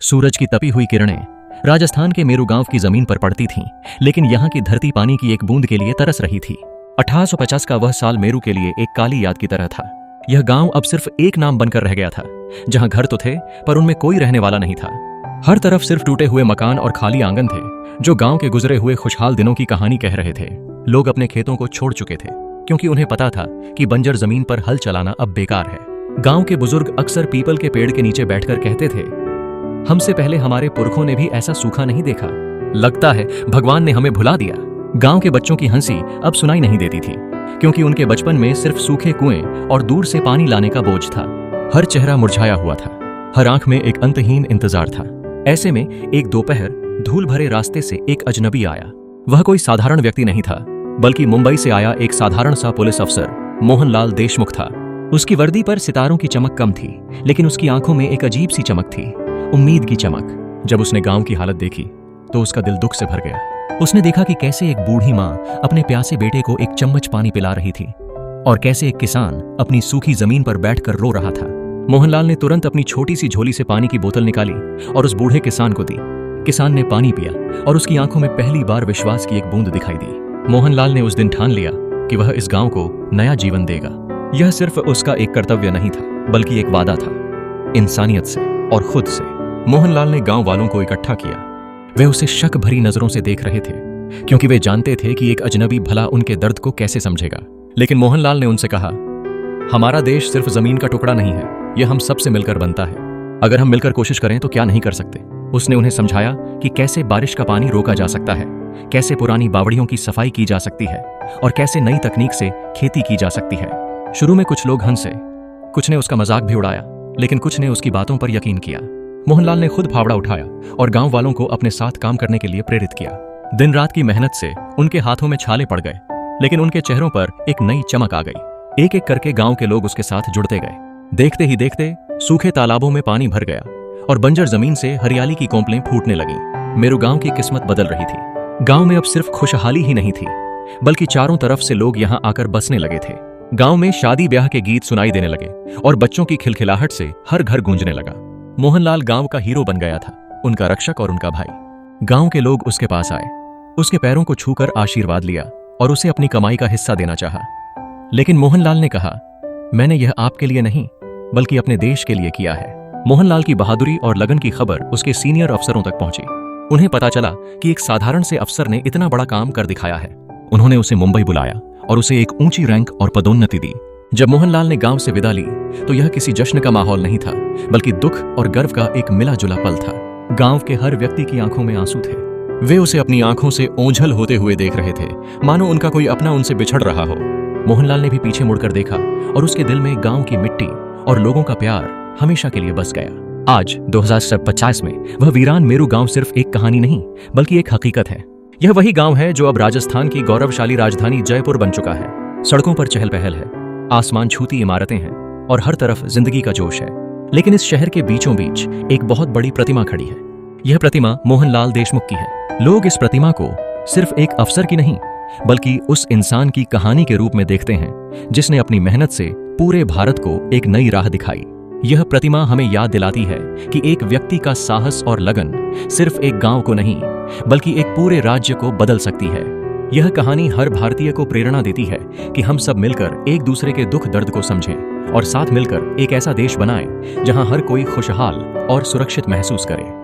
सूरज की तपी हुई किरणें राजस्थान के मेरू गांव की जमीन पर पड़ती थीं, लेकिन यहाँ की धरती पानी की एक बूंद के लिए तरस रही थी। 1850 का वह साल मेरू के लिए एक काली याद की तरह था। यह गांव अब सिर्फ एक नाम बनकर रह गया था, जहां घर तो थे पर उनमें कोई रहने वाला नहीं था। हर तरफ सिर्फ टूटे हुए मकान और खाली आंगन थे, जो गांव के गुजरे हुए खुशहाल दिनों की कहानी कह रहे थे। लोग अपने खेतों को छोड़ चुके थे, क्योंकि उन्हें पता था कि बंजर जमीन पर हल चलाना अब बेकार है। गांव के बुजुर्ग अक्सर पीपल के पेड़ के नीचे बैठकर कहते थे, हमसे पहले हमारे पुरखों ने भी ऐसा सूखा नहीं देखा। लगता है भगवान ने हमें भुला दिया। गांव के बच्चों की हंसी अब सुनाई नहीं देती थी, क्योंकि उनके बचपन में सिर्फ सूखे कुएं और दूर से पानी लाने का बोझ था। हर चेहरा मुरझाया हुआ था, हर आंख में एक अंतहीन इंतजार था। ऐसे में एक दोपहर धूल भरे रास्ते से एक अजनबी आया। वह कोई साधारण व्यक्ति नहीं था, बल्कि मुंबई से आया एक साधारण सा पुलिस अफसर मोहनलाल देशमुख था। उसकी वर्दी पर सितारों की चमक कम थी, लेकिन उसकी आंखों में एक अजीब सी चमक थी, उम्मीद की चमक। जब उसने गांव की हालत देखी तो उसका दिल दुख से भर गया। उसने देखा कि कैसे एक बूढ़ी माँ अपने प्यासे बेटे को एक चम्मच पानी पिला रही थी, और कैसे एक किसान अपनी सूखी जमीन पर बैठकर रो रहा था। मोहनलाल ने तुरंत अपनी छोटी सी झोली से पानी की बोतल निकाली और उस बूढ़े किसान को दी। किसान ने पानी पिया और उसकी आंखों में पहली बार विश्वास की एक बूंद दिखाई दी। मोहनलाल ने उस दिन ठान लिया कि वह इस गांव को नया जीवन देगा। यह सिर्फ उसका एक कर्तव्य नहीं था, बल्कि एक वादा था, इंसानियत से और खुद से। मोहनलाल ने गांव वालों को इकट्ठा किया। वे उसे शक भरी नजरों से देख रहे थे, क्योंकि वे जानते थे कि एक अजनबी भला उनके दर्द को कैसे समझेगा। लेकिन मोहनलाल ने उनसे कहा, हमारा देश सिर्फ जमीन का टुकड़ा नहीं है, यह हम सबसे मिलकर बनता है। अगर हम मिलकर कोशिश करें तो क्या नहीं कर सकते। उसने उन्हें समझाया कि कैसे बारिश का पानी रोका जा सकता है, कैसे पुरानी बावड़ियों की सफाई की जा सकती है, और कैसे नई तकनीक से खेती की जा सकती है। शुरू में कुछ लोग हंसे, कुछ ने उसका मजाक भी उड़ाया, लेकिन कुछ ने उसकी बातों पर यकीन किया। मोहनलाल ने खुद फावड़ा उठाया और गांव वालों को अपने साथ काम करने के लिए प्रेरित किया। दिन रात की मेहनत से उनके हाथों में छाले पड़ गए, लेकिन उनके चेहरों पर एक नई चमक आ गई। एक एक करके गांव के लोग उसके साथ जुड़ते गए। देखते ही देखते सूखे तालाबों में पानी भर गया और बंजर जमीन से हरियाली की कोंपलें फूटने लगीं। मेरू गांव की किस्मत बदल रही थी। गांव में अब सिर्फ खुशहाली ही नहीं थी, बल्कि चारों तरफ से लोग यहां आकर बसने लगे थे। गांव में शादी ब्याह के गीत सुनाई देने लगे और बच्चों की खिलखिलाहट से हर घर गूंजने लगा। मोहनलाल गांव का हीरो बन गया था, उनका रक्षक और उनका भाई। गांव के लोग उसके पास आए, उसके पैरों को छूकर आशीर्वाद लिया और उसे अपनी कमाई का हिस्सा देना चाहा। लेकिन मोहनलाल ने कहा, मैंने यह आपके लिए नहीं, बल्कि अपने देश के लिए किया है। मोहनलाल की बहादुरी और लगन की खबर उसके सीनियर अफसरों तक पहुंची। उन्हें पता चला कि एक साधारण से अफसर ने इतना बड़ा काम कर दिखाया है। उन्होंने उसे मुंबई बुलाया और उसे एक ऊंची रैंक और पदोन्नति दी। जब मोहनलाल ने गांव से विदा ली तो यह किसी जश्न का माहौल नहीं था, बल्कि दुख और गर्व का एक मिला जुला पल था। गांव के हर व्यक्ति की आंखों में आंसू थे। वे उसे अपनी आंखों से ओझल होते हुए देख रहे थे, मानो उनका कोई अपना उनसे बिछड़ रहा हो। मोहनलाल ने भी पीछे मुड़कर देखा और उसके दिल में गांव की मिट्टी और लोगों का प्यार हमेशा के लिए बस गया। आज 2050 में वह वीरान मेरू गांव सिर्फ एक कहानी नहीं, बल्कि एक हकीकत है। यह वही गांव है जो अब राजस्थान की गौरवशाली राजधानी जयपुर बन चुका है। सड़कों पर चहल पहल है, आसमान छूती इमारतें हैं और हर तरफ जिंदगी का जोश है। लेकिन इस शहर के बीचों बीच एक बहुत बड़ी प्रतिमा खड़ी है। यह प्रतिमा मोहनलाल देशमुख की है। लोग इस प्रतिमा को सिर्फ एक अफसर की नहीं, बल्कि उस इंसान की कहानी के रूप में देखते हैं, जिसने अपनी मेहनत से पूरे भारत को एक नई राह दिखाई। यह प्रतिमा हमें याद दिलाती है कि एक व्यक्ति का साहस और लगन सिर्फ एक गांव को नहीं, बल्कि एक पूरे राज्य को बदल सकती है। यह कहानी हर भारतीय को प्रेरणा देती है कि हम सब मिलकर एक दूसरे के दुख दर्द को समझें और साथ मिलकर एक ऐसा देश बनाएं जहां हर कोई खुशहाल और सुरक्षित महसूस करे।